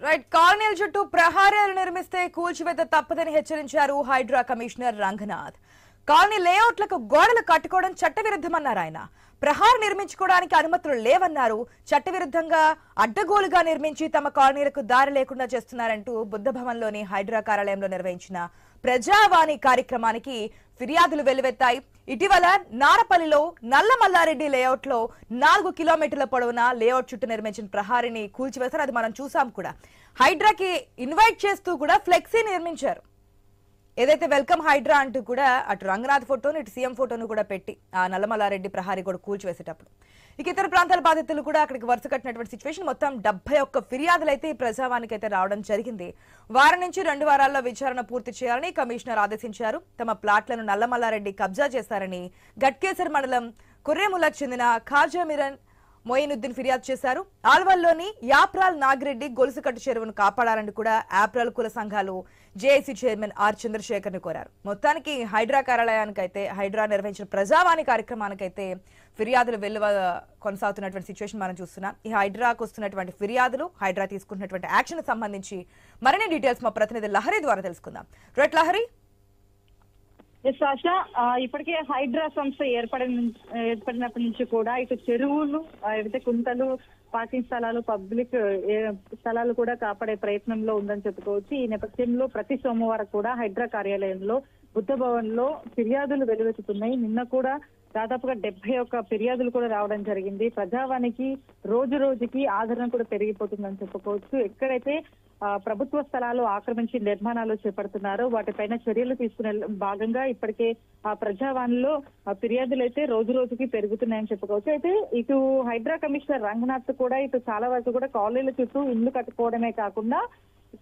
Right కాలనీల చుట్టూ ప్రహారీలు నిర్మిస్తే కూల్చివేత తప్పదని హెచ్చరించారు హైడ్రా కమిషనర్ రంగనాథ్. కాలనీ లేఅవుట్లకు గోడలు కట్టుకోవడం చట్టవిరుద్ధమన్నారు ఆయన. ప్రహారీ నిర్మించుకోవడానికి అనుమతులు లేవన్నారు. చట్టవిరుద్ధంగా అడ్డగోలుగా నిర్మించి తమ కాలనీలకు దారి లేకుండా చేస్తున్నారంటూ బుద్ధభవన్లోని హైడ్రా కార్యాలయంలో నిర్వహించిన ప్రజావాణి కార్యక్రమానికి ఫిర్యాదులు వెల్లువెత్తాయి. ఇటీవల నారపల్లిలో నల్లమల్లారెడ్డి లేఅవుట్ లో 4 కిలోమీటర్ల పొడవున లేఅవుట్ చుట్టూ నిర్మించిన ప్రహారీని కూల్చివేశారు. అది మనం చూసాం కూడా. హైడ్రాకి ఇన్వైట్ చేస్తూ కూడా ఫ్లెక్సీ నిర్మించారు. ఏదైతే వెల్కమ్ హైడ్రా అంటూ కూడా అటు రంగనాథ్ ఫోటోను ఇటు సీఎం ఫోటోను కూడా పెట్టి ఆ నల్లమల్లారెడ్డి ప్రహారీ కూడా కూల్చివేసేటప్పుడు ఇక ఇతర ప్రాంతాల బాధితులు కూడా అక్కడికి వరుస కట్టినటువంటి సిచ్యువేషన్. మొత్తం 71 ఫిర్యాదులు అయితే ఈ ప్రజావానికి అయితే రావడం జరిగింది. వారం నుంచి 2 వారాల్లో విచారణ పూర్తి చేయాలని కమిషనర్ ఆదేశించారు. తమ ప్లాట్లను నల్లమల్లారెడ్డి కబ్జా చేశారని గట్కేసర్ మండలం కుర్రేములకు చెందిన ఖాజా మిరన్ మొయినుద్దీన్ ఫిర్యాదు చేశారు. ఆల్వల్లోని యాప్రాల్ నాగిరెడ్డి గొలుసుకట్టు చెరువును కాపాడాలని కూడా యాప్రాల్ కుల సంఘాలు జేఏసీ చైర్మన్ ఆర్ చంద్రశేఖర్ ని కోరారు. మొత్తానికి హైడ్రా కార్యాలయానికైతే హైడ్రా నిర్వహించిన ప్రజావాణి కార్యక్రమానికైతే ఫిర్యాదులు వెల్లువ కొనసాగుతున్నటువంటి సిచ్యువేషన్ మనం చూస్తున్నాం. ఈ హైడ్రాకు వస్తున్నటువంటి ఫిర్యాదులు, హైడ్రా తీసుకుంటున్నటువంటి యాక్షన్ సంబంధించి మరిన్ని డీటెయిల్స్ మా ప్రతినిధి లహరి ద్వారా తెలుసుకుందాం. రైట్ లహరి. ఆశ, ఇప్పటికే హైడ్రా సంస్థ ఏర్పడినప్పటి నుంచి కూడా ఇటు చెరువులు, ఏదైతే కుంటలు, పార్కింగ్ స్థలాలు, పబ్లిక్ స్థలాలు కూడా కాపాడే ప్రయత్నంలో ఉందని చెప్పుకోవచ్చు. ఈ నేపథ్యంలో ప్రతి సోమవారం కూడా హైడ్రా కార్యాలయంలో బుద్ధ భవన్ లో ఫిర్యాదులు వెలువెత్తుతున్నాయి. నిన్న కూడా దాదాపుగా 71 ఫిర్యాదులు కూడా రావడం జరిగింది. ప్రజావానికి రోజు రోజుకి ఆదరణ కూడా పెరిగిపోతుందని చెప్పుకోవచ్చు. ఎక్కడైతే ప్రభుత్వ స్థలాలు ఆక్రమించి నిర్మాణాలు చేపడుతున్నారో వాటిపైన చర్యలు తీసుకునే భాగంగా ఇప్పటికే ఆ ప్రజావాణిలో ఫిర్యాదులు అయితే రోజు రోజుకి పెరుగుతున్నాయని చెప్పుకోవచ్చు. అయితే ఇటు హైడ్రా కమిషనర్ రంగనాథ్ కూడా ఇటు చాలా వరకు కూడా కాలనీల చుట్టూ ఇల్లు కట్టుకోవడమే కాకుండా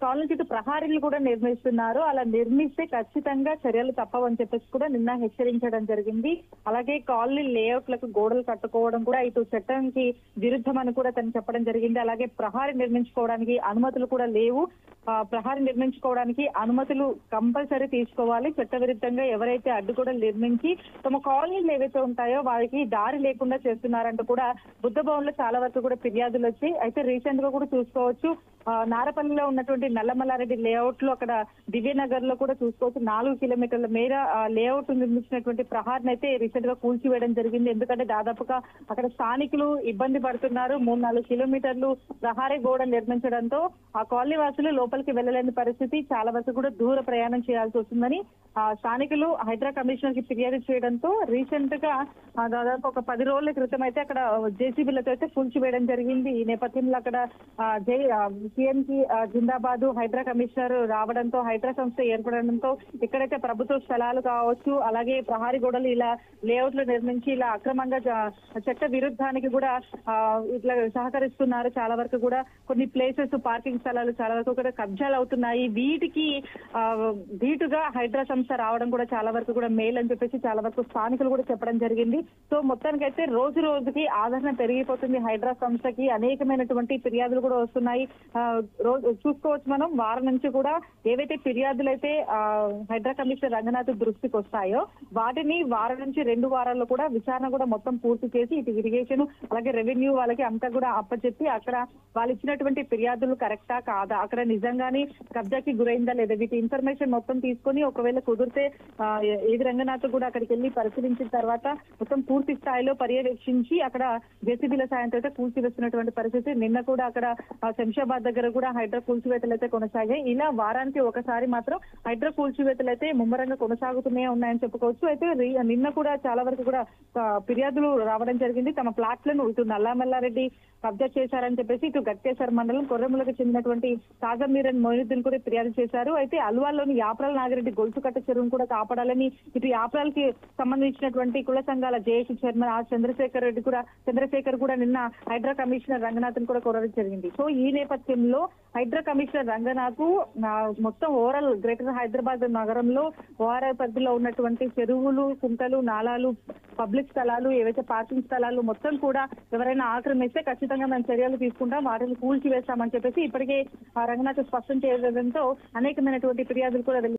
కాలనీ చుట్టూ ప్రహారీలు కూడా నిర్మిస్తున్నారు. అలా నిర్మిస్తే ఖచ్చితంగా చర్యలు తప్పవని చెప్పేసి కూడా నిన్న హెచ్చరించడం జరిగింది. అలాగే కాలనీ లేఅవుట్లకు గోడలు కట్టుకోవడం కూడా ఇటు చట్టానికి విరుద్ధం అని కూడా తను చెప్పడం జరిగింది. అలాగే ప్రహారీ నిర్మించుకోవడానికి అనుమతులు కూడా లేవు. ప్రహారీ నిర్మించుకోవడానికి అనుమతులు కంపల్సరీ తీసుకోవాలి. చట్టవిరుద్ధంగా ఎవరైతే అడ్డుగోడలు నిర్మించి తమ కాలనీలు ఏవైతే ఉంటాయో వారికి దారి లేకుండా చేస్తున్నారంటూ కూడా బుద్ధ భవన్ లో చాలా వరకు కూడా ఫిర్యాదులు వచ్చాయి. అయితే రీసెంట్ గా కూడా చూసుకోవచ్చు, నారపల్లిలో ఉన్నటువంటి నల్లమల్లారెడ్డి లేఅవుట్ లో అక్కడ దివ్యనగర్ లో కూడా చూసుకోవచ్చు 4 కిలోమీటర్ల మేర లేఅవుట్ నిర్మించినటువంటి ప్రహార్ని అయితే రీసెంట్ గా కూల్చివేయడం జరిగింది. ఎందుకంటే దాదాపుగా అక్కడ స్థానికులు ఇబ్బంది పడుతున్నారు. 3-4 కిలోమీటర్లు ప్రహారీ గోడ నిర్మించడంతో ఆ కాలనీ వాసులు లోపలికి వెళ్లలేని పరిస్థితి, చాలా వరకు కూడా దూర ప్రయాణం చేయాల్సి వస్తుందని స్థానికులు హైడ్రా కమిషనర్ కి ఫిర్యాదు చేయడంతో రీసెంట్ గా దాదాపు ఒక 10 రోజుల క్రితం అయితే అక్కడ జేసీబీలతో అయితే కూల్చివేయడం జరిగింది. ఈ నేపథ్యంలో అక్కడ సీఎం కి జిందాబాద్ హైడ్రా కమిషనర్ రావడంతో, హైడ్రా సంస్థ ఏర్పడడంతో ఇక్కడైతే ప్రభుత్వ స్థలాలు కావచ్చు, అలాగే ప్రహారీ గోడలు ఇలా లేఅవుట్లు నిర్మించి ఇలా అక్రమంగా చట్ట విరుద్ధానికి కూడా ఇట్లా సహకరిస్తున్నారు. చాలా వరకు కూడా కొన్ని ప్లేసెస్ పార్కింగ్ స్థలాలు చాలా వరకు కూడా కబ్జాలు అవుతున్నాయి. వీటికి ధీటుగా హైడ్రా సంస్థ రావడం కూడా చాలా వరకు కూడా మేలు అని చెప్పేసి చాలా వరకు స్థానికులు కూడా చెప్పడం జరిగింది. సో మొత్తానికైతే రోజు రోజుకి ఆదరణ పెరిగిపోతుంది హైడ్రా సంస్థకి. అనేకమైనటువంటి ఫిర్యాదులు కూడా వస్తున్నాయి. చూసుకోవచ్చు మనం వారం నుంచి కూడా ఏవైతే ఫిర్యాదులు అయితే హైడ్రా కమిషనర్ రంగనాథ్ దృష్టికి వస్తాయో వాటిని వారం నుంచి 2 వారాల్లో కూడా విచారణ కూడా మొత్తం పూర్తి చేసి ఇటు ఇరిగేషన్ అలాగే రెవెన్యూ వాళ్ళకి అంతా కూడా అప్పచెప్పి అక్కడ వాళ్ళు ఇచ్చినటువంటి ఫిర్యాదులు కరెక్టా కాదా, అక్కడ నిజంగానే కబ్జాకి గురైందా లేదా, వీటి ఇన్ఫర్మేషన్ మొత్తం తీసుకొని ఒకవేళ కుదిరితే ఏది రంగనాథ్ కూడా అక్కడికి వెళ్లి పరిశీలించిన తర్వాత మొత్తం పూర్తి స్థాయిలో పర్యవేక్షించి అక్కడ జేసీబీల సాయంతో అయితే కూల్చివేస్తున్నటువంటి పరిస్థితి. నిన్న కూడా అక్కడ శంషాబాద్ దగ్గర కూడా హైడ్రా కూల్చివేతలు అయితే కొనసాగాయి. ఇలా వారానికి ఒకసారి మాత్రం హైడ్రా కూల్చివేతలు అయితే ముమ్మరంగా కొనసాగుతూనే ఉన్నాయని చెప్పుకోవచ్చు. అయితే నిన్న కూడా చాలా వరకు కూడా ఫిర్యాదులు రావడం జరిగింది. తమ ప్లాట్లను ఇటు నల్లమల్లారెడ్డి కబ్జా చేశారని చెప్పేసి ఇటు గట్కేసర్ మండలం కొర్రెములకు చెందినటువంటి ఖాజా మిరన్ మొయినుద్దీన్ కూడా ఫిర్యాదు చేశారు. అయితే అల్వాల్లోని యాప్రాల్ నాగిరెడ్డి గొలుసుకట్ట చెరువును కూడా కాపాడాలని ఇటు యాప్రాల్ కి సంబంధించినటువంటి కుల సంఘాల జేఏసీ చైర్మన్ ఆర్ చంద్రశేఖర్ కూడా నిన్న హైడ్రా కమిషనర్ రంగనాథ్ కూడా కోరడం జరిగింది. సో ఈ నేపథ్యంలో హైడ్రా కమిషనర్ రంగనాథ్ మొత్తం ఓవరాల్ గ్రేటర్ హైదరాబాద్ నగరంలో ఓఆర్ఐ పరిధిలో ఉన్నటువంటి చెరువులు, కుంటలు, నాలాలు, పబ్లిక్ స్థలాలు, ఏవైతే పార్కింగ్ స్థలాలు మొత్తం కూడా ఎవరైనా ఆక్రమిస్తే ఖచ్చితంగా మేము చర్యలు తీసుకుంటాం, వాటిని కూల్చివేస్తామని చెప్పేసి ఇప్పటికే రంగనాథ్ స్పష్టం చేయడంతో అనేకమైనటువంటి ఫిర్యాదులు కూడా